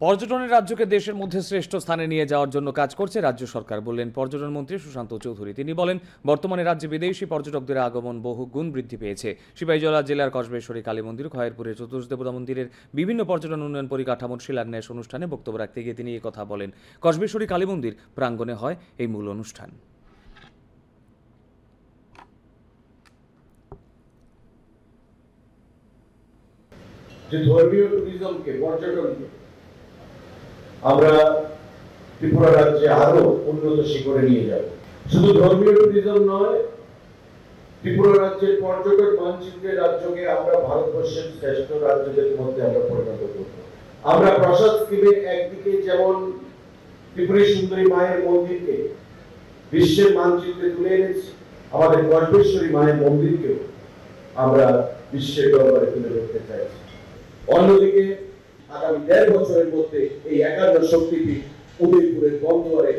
পর্যটনের রাজ্যকে দেশের মধ্যে শ্রেষ্ঠ স্থানে নিয়ে যাওয়ার জন্য কাজ করছে রাজ্য সরকার, বললেন পর্যটন মন্ত্রী সুশান্ত চৌধুরী। তিনি বলেন, বর্তমানে রাজ্যে বিদেশি পর্যটকদের আগমন বহু গুণ বৃদ্ধি পেয়েছে। সিপাহীজলা জেলার কসবেশ্বরী কালী মন্দির, খয়েরপুরের চতুর্দশ দেবতা মন্দিরের বিভিন্ন পর্যটন উন্নয়ন পরিকাঠামোর শিলান্যাস অনুষ্ঠানে বক্তব্য রাখতে গিয়ে তিনি এই কথা বলেন। কসবেশ্বরী কালী মন্দির প্রাঙ্গণে হয় এই মূল অনুষ্ঠান। ধর্মীয় ট্যুরিজমকে, পর্যটনকে আমরা ত্রিপুরা রাজ্যে আরো উন্নত শিখরে নিয়ে যাব। শুধু ধর্মীয় ট্যুরিজম নয়, ত্রিপুরা রাজ্যের পর্যটন মানচিত্রে রাজ্যকে আমরা ভারতবর্ষের শ্রেষ্ঠ রাজ্যদের মধ্যে আমরা পরিণত করব। আমরা প্রসাদ স্কিমে একদিকে যেমন ত্রিপুরের সুন্দরী মায়ের মন্দিরকে বিশ্বের মানচিত্রে তুলে এনেছি, আমাদের কল্পেশ্বরী মায়ের মন্দিরকেও আমরা বিশ্বের দরবারে তুলে ধরতে চাইছি। অন্যদিকে আগামী ১.৫ বছরের মধ্যে এই ৫১ শক্তিপীঠ উদয়পুরের বন্দরে